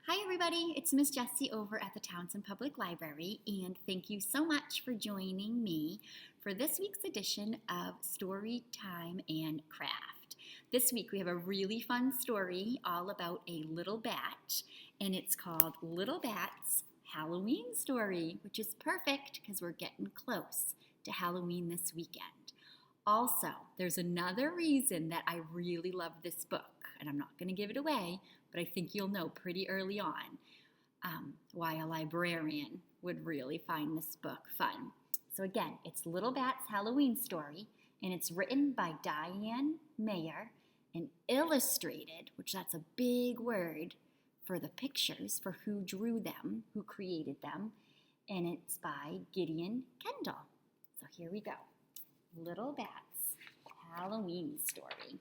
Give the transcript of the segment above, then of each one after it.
Hi everybody, it's Miss Jessie over at the Townsend Public Library, and thank you so much for joining me for this week's edition of Storytime and Craft. This week we have a really fun story all about a little bat, and it's called Little Bat's Halloween Story, which is perfect because we're getting close to Halloween this weekend. Also, there's another reason that I really love this book, and I'm not going to give it away, but I think you'll know pretty early on why a librarian would really find this book fun. So again, it's Little Bat's Halloween Story, and it's written by Diane Mayer and illustrated, which that's a big word for the pictures, for who drew them, who created them, and it's by Gideon Kendall. So here we go. Little Bat's Halloween Story.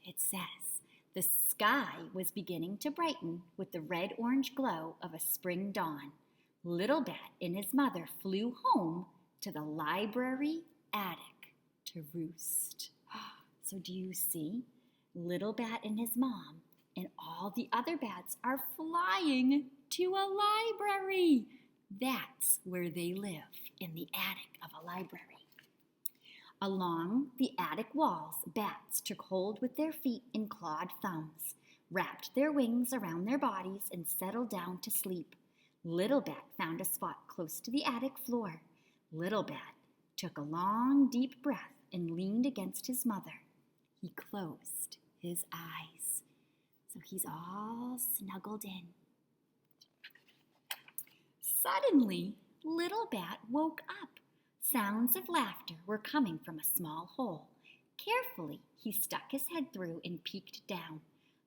It says, the sky was beginning to brighten with the red-orange glow of a spring dawn. Little Bat and his mother flew home to the library attic to roost. So do you see? Little Bat and his mom and all the other bats are flying to a library. That's where they live, in the attic of a library. Along the attic walls, bats took hold with their feet and clawed thumbs, wrapped their wings around their bodies, and settled down to sleep. Little Bat found a spot close to the attic floor. Little Bat took a long, deep breath and leaned against his mother. He closed his eyes, so he's all snuggled in. Suddenly, Little Bat woke up. Sounds of laughter were coming from a small hole. Carefully, he stuck his head through and peeked down.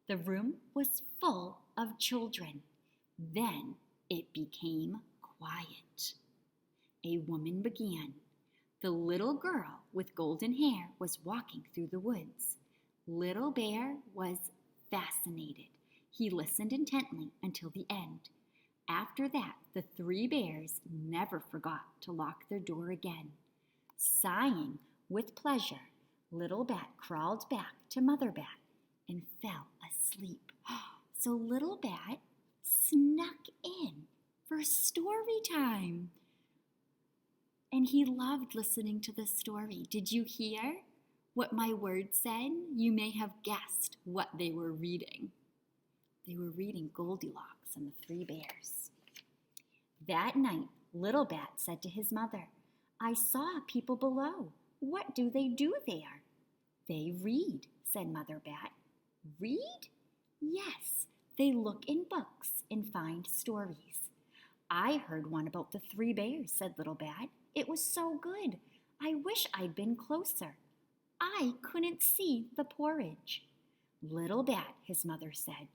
The room was full of children. Then it became quiet. A woman began. The little girl with golden hair was walking through the woods. Little Bear was fascinated. He listened intently until the end. After that, the three bears never forgot to lock their door again. Sighing with pleasure, Little Bat crawled back to Mother Bat and fell asleep. So Little Bat snuck in for story time. And he loved listening to the story. Did you hear what my words said? You may have guessed what they were reading. They were reading Goldilocks and the Three Bears. That night, Little Bat said to his mother, I saw people below. What do they do there? They read, said Mother Bat. Read? Yes, they look in books and find stories. I heard one about the Three Bears, said Little Bat. It was so good. I wish I'd been closer. I couldn't see the porridge. Little Bat, his mother said,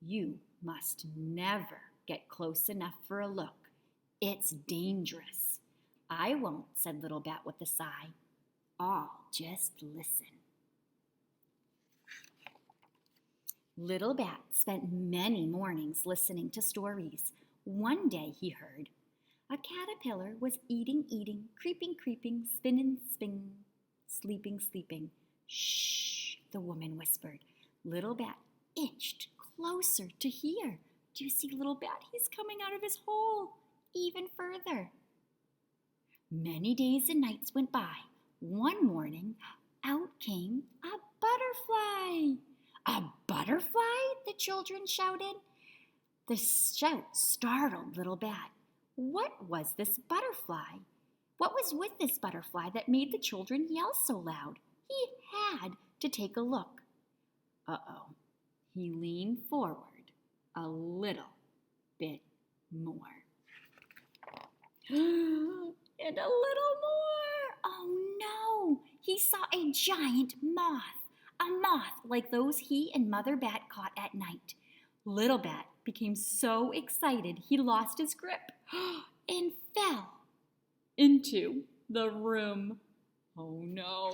you must never get close enough for a look. It's dangerous. I won't, said Little Bat with a sigh. I'll just listen. Little Bat spent many mornings listening to stories. One day he heard, a caterpillar was eating, creeping, spinning, sleeping. Shh, the woman whispered. Little Bat inched closer to hear. Do you see Little Bat? He's coming out of his hole even further. Many days and nights went by. One morning, out came a butterfly. A butterfly? The children shouted. The shout startled Little Bat. What was this butterfly? What was with this butterfly that made the children yell so loud? He had to take a look. Uh-oh. He leaned forward a little bit more. And a little more. Oh no! He saw a giant moth. A moth like those he and Mother Bat caught at night. Little Bat became so excited he lost his grip and fell into the room. Oh no!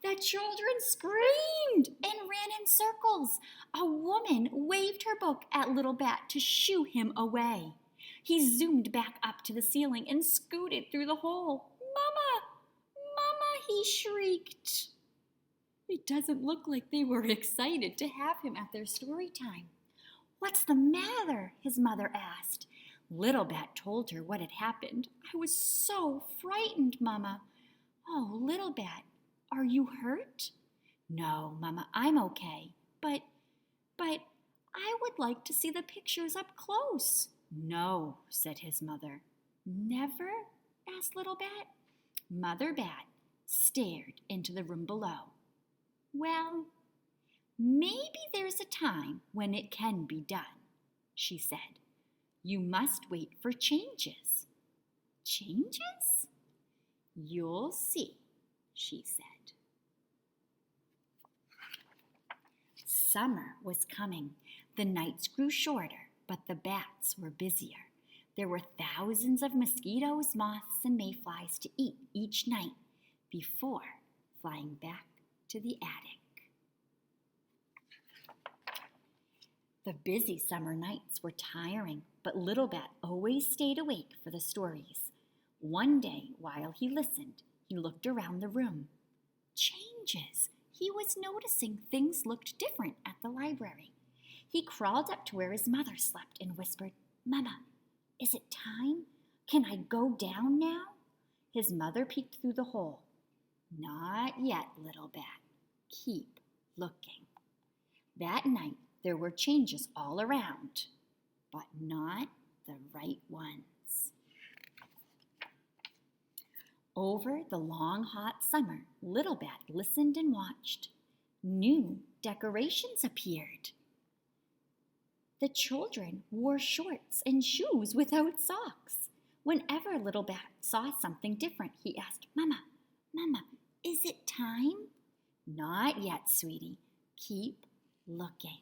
The children screamed and ran in circles. A woman waved her book at Little Bat to shoo him away. He zoomed back up to the ceiling and scooted through the hole. Mama! Mama! He shrieked. It doesn't look like they were excited to have him at their story time. "What's the matter?" his mother asked. Little Bat told her what had happened. "I was so frightened, Mama." "Oh, Little Bat, are you hurt?" "No, Mama, I'm okay. But I would like to see the pictures up close." "No," said his mother. "Never?" asked Little Bat. Mother Bat stared into the room below. "Well, maybe there's a time when it can be done," she said. "You must wait for changes." "Changes?" "You'll see," she said. Summer was coming. The nights grew shorter, but the bats were busier. There were thousands of mosquitoes, moths, and mayflies to eat each night before flying back to the attic. The busy summer nights were tiring, but Little Bat always stayed awake for the stories. One day, while he listened, he looked around the room. Changes! He was noticing things looked different at the library. He crawled up to where his mother slept and whispered, "Mama, is it time? Can I go down now?" His mother peeked through the hole. "Not yet, Little Bat. Keep looking." That night, there were changes all around, but not the right ones. Over the long, hot summer, Little Bat listened and watched. New decorations appeared. The children wore shorts and shoes without socks. Whenever Little Bat saw something different, he asked, "Mama, Mama, is it time?" "Not yet, sweetie. Keep looking."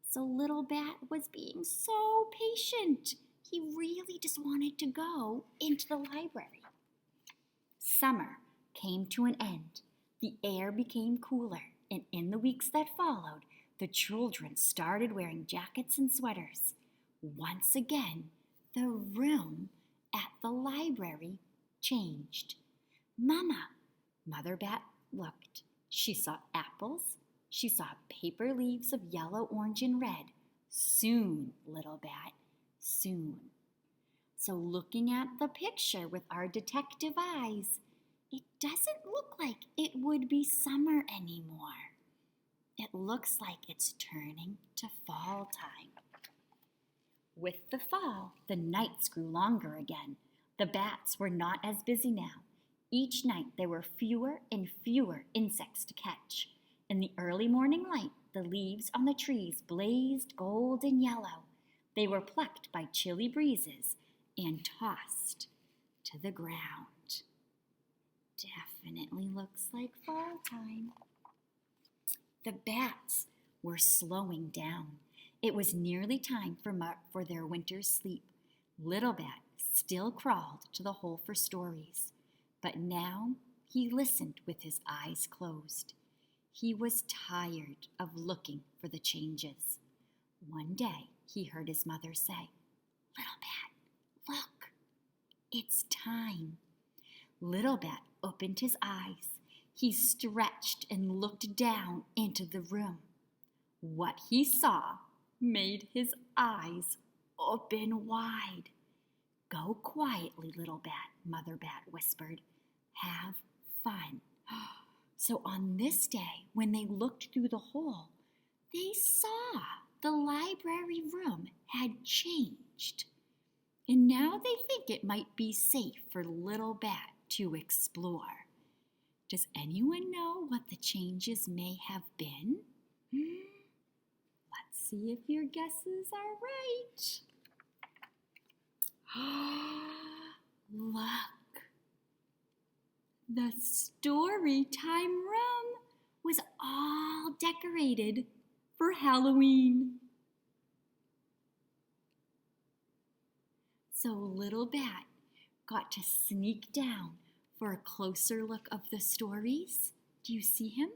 So Little Bat was being so patient. He really just wanted to go into the library. Summer came to an end. The air became cooler, and in the weeks that followed, the children started wearing jackets and sweaters. Once again, the room at the library changed. "Mama," Mother Bat looked. She saw apples. She saw paper leaves of yellow, orange, and red. "Soon, Little Bat, soon." So looking at the picture with our detective eyes, it doesn't look like it would be summer anymore. It looks like it's turning to fall time. With the fall, the nights grew longer again. The bats were not as busy now. Each night there were fewer and fewer insects to catch. In the early morning light, the leaves on the trees blazed gold and yellow. They were plucked by chilly breezes and tossed to the ground. Definitely looks like fall time. The bats were slowing down. It was nearly time for their winter's sleep. Little Bat still crawled to the hole for stories, but now he listened with his eyes closed. He was tired of looking for the changes. One day he heard his mother say, "Little Bat, look, it's time." Little Bat opened his eyes. He stretched and looked down into the room. What he saw made his eyes open wide. "Go quietly, Little Bat," Mother Bat whispered. "Have fun." So on this day, when they looked through the hole, they saw the library room had changed. And now they think it might be safe for Little Bat to explore. Does anyone know what the changes may have been? Let's see if your guesses are right. Look! The Storytime room was all decorated for Halloween. So Little Bat got to sneak down for a closer look of the stories. Do you see him?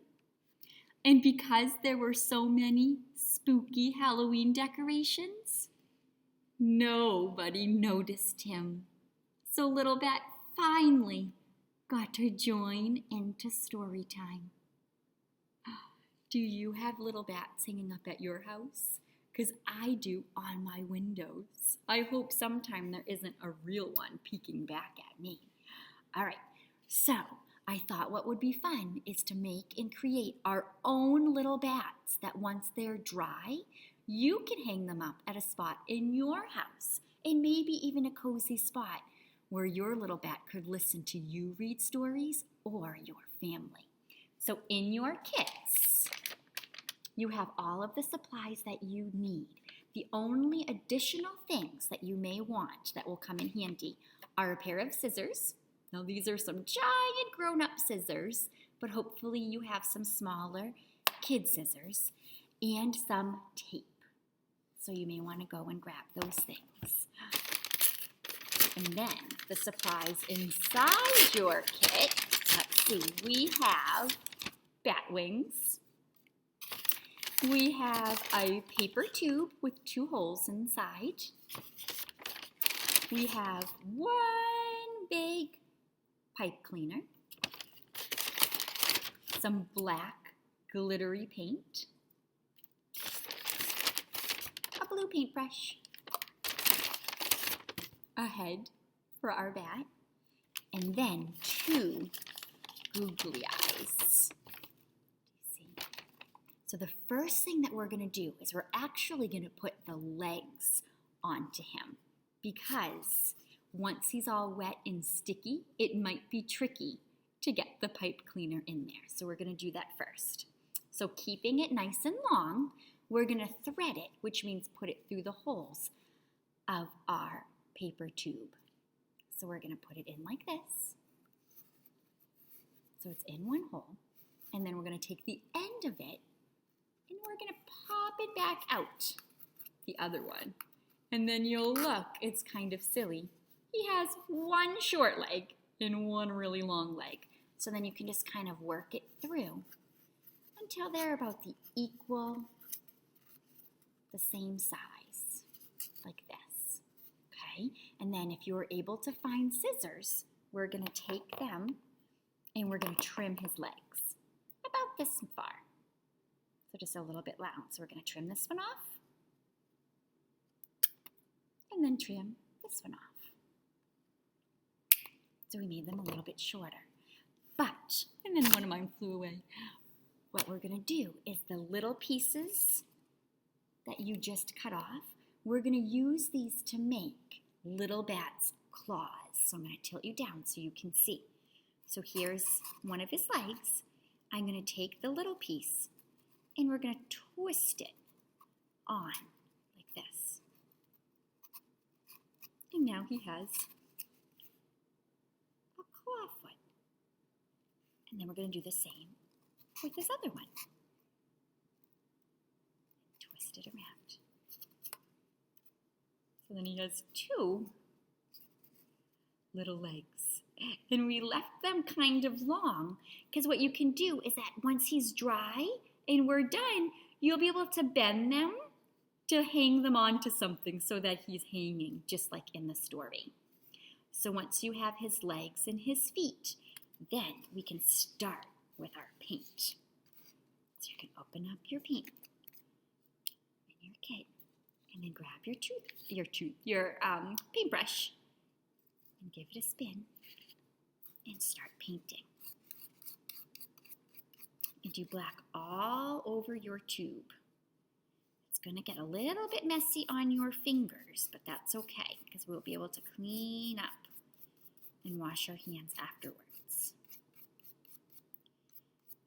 And because there were so many spooky Halloween decorations, nobody noticed him. So Little Bat finally got to join into Storytime. Do you have little bats hanging up at your house? because I do on my windows. I hope sometime there isn't a real one peeking back at me. All right, so I thought what would be fun is to make and create our own little bats that once they're dry, you can hang them up at a spot in your house, and maybe even a cozy spot where your little bat could listen to you read stories or your family. So in your kits, you have all of the supplies that you need. The only additional things that you may want that will come in handy are a pair of scissors. Now these are some giant grown-up scissors, but hopefully you have some smaller kid scissors and some tape. So you may want to go and grab those things. And then the supplies inside your kit, let's see, we have bat wings. We have a paper tube with 2 holes inside. We have one big pipe cleaner, some black glittery paint, a blue paintbrush, a head for our bat, and then 2 googly eyes. See? So the first thing that we're going to do is we're actually going to put the legs onto him, because once he's all wet and sticky, it might be tricky to get the pipe cleaner in there. So we're going to do that first. So keeping it nice and long, we're going to thread it, which means put it through the holes of our paper tube. So we're going to put it in like this. So it's in one hole. And then we're going to take the end of it and we're going to pop it back out, the other one. And then you'll look, it's kind of silly. He has one short leg and one really long leg. So then you can just kind of work it through until they're about the same size, like this. Okay, and then if you're able to find scissors, we're going to take them and we're going to trim his legs about this far. So just a little bit long. So we're going to trim this one off and then trim this one off. So we made them a little bit shorter. But, and then one of mine flew away. What we're going to do is the little pieces that you just cut off, we're going to use these to make little bats' claws. So I'm going to tilt you down so you can see. So here's one of his legs. I'm going to take the little piece and we're going to twist it on like this. And now he has a claw foot. And then we're going to do the same with this other one. Twist it around. So then he has 2 little legs. And we left them kind of long because what you can do is that once he's dry and we're done, you'll be able to bend them to hang them onto something so that he's hanging just like in the story. So once you have his legs and his feet, then we can start with our paint. So you can open up your paint in your kit and then grab your paintbrush and give it a spin and start painting. And do black all over your tube. It's going to get a little bit messy on your fingers, but that's okay because we'll be able to clean up and wash our hands afterwards.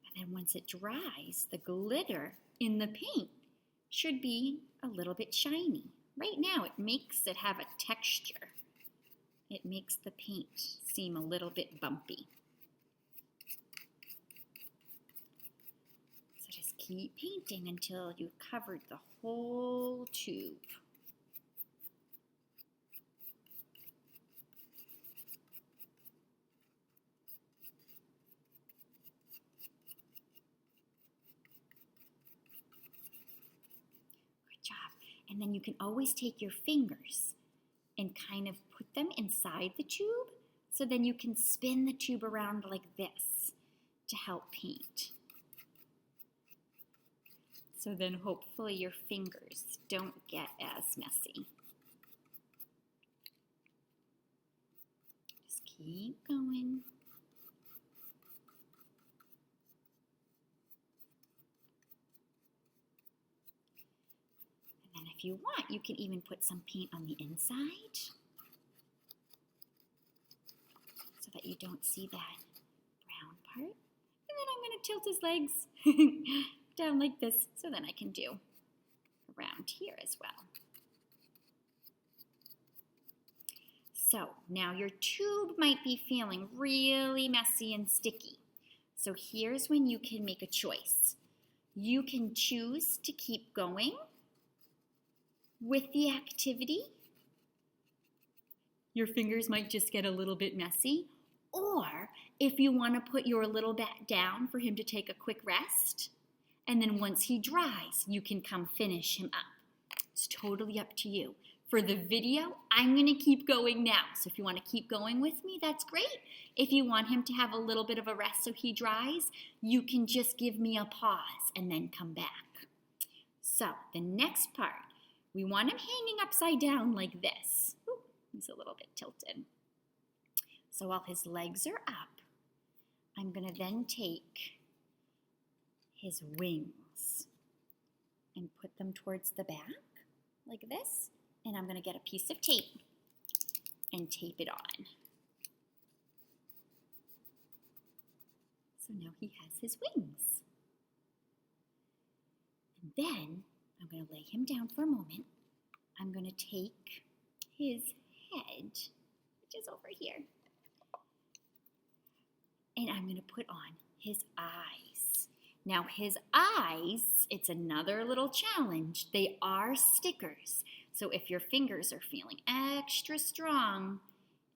And then once it dries, the glitter in the paint should be a little bit shiny. Right now it makes it have a texture. It makes the paint seem a little bit bumpy. So just keep painting until you've covered the whole tube. Good job. And then you can always take your fingers and kind of put them inside the tube, so then you can spin the tube around like this to help paint. So then hopefully your fingers don't get as messy. Just keep going. And then if you want, you can even put some paint on the inside so that you don't see that brown part. And then I'm going to tilt his legs down like this so then I can do around here as well. So now your tube might be feeling really messy and sticky. So here's when you can make a choice. You can choose to keep going with the activity. Your fingers might just get a little bit messy. Or if you want to put your little bat down for him to take a quick rest, and then once he dries, you can come finish him up. It's totally up to you. For the video, I'm going to keep going now. So if you want to keep going with me, that's great. If you want him to have a little bit of a rest so he dries, you can just give me a pause and then come back. So the next part, we want him hanging upside down like this. Ooh, he's a little bit tilted. So while his legs are up, I'm going to then take his wings and put them towards the back like this. And I'm going to get a piece of tape and tape it on. So now he has his wings. And then I'm going to lay him down for a moment. I'm going to take his head, which is over here, and I'm going to put on his eyes. Now his eyes, it's another little challenge. They are stickers. So if your fingers are feeling extra strong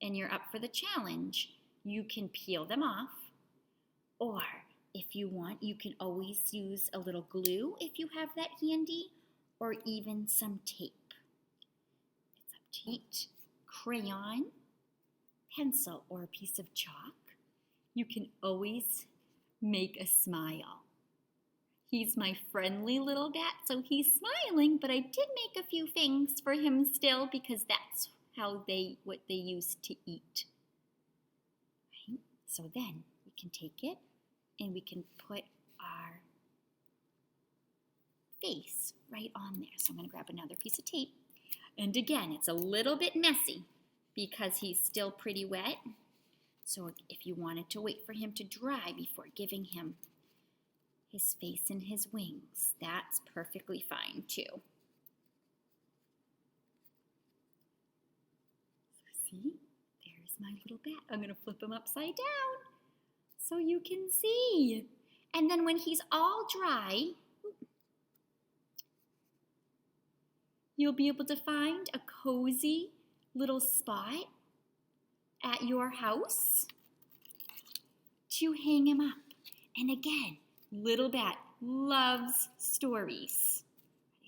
and you're up for the challenge, you can peel them off. Or if you want, you can always use a little glue if you have that handy, or even some tape. It's up to you. Crayon, pencil, or a piece of chalk. You can always make a smile. He's my friendly little bat, so he's smiling, but I did make a few things for him still because that's what they used to eat. Right? So then we can take it and we can put our face right on there. So I'm going to grab another piece of tape. And again, it's a little bit messy because he's still pretty wet. So if you wanted to wait for him to dry before giving him his face and his wings, that's perfectly fine too. So see, there's my little bat. I'm going to flip him upside down so you can see. And then when he's all dry, you'll be able to find a cozy little spot at your house to hang him up. And again, little bat loves stories.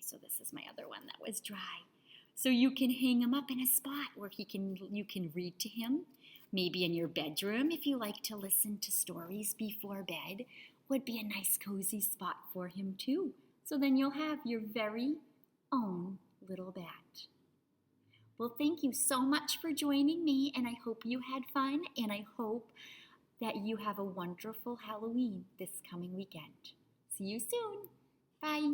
So this is my other one that was dry. So you can hang him up in a spot where you can read to him. Maybe in your bedroom if you like to listen to stories before bed would be a nice cozy spot for him too. So then you'll have your very own little bat. Well, thank you so much for joining me, and I hope you had fun, and I hope that you have a wonderful Halloween this coming weekend. See you soon. Bye.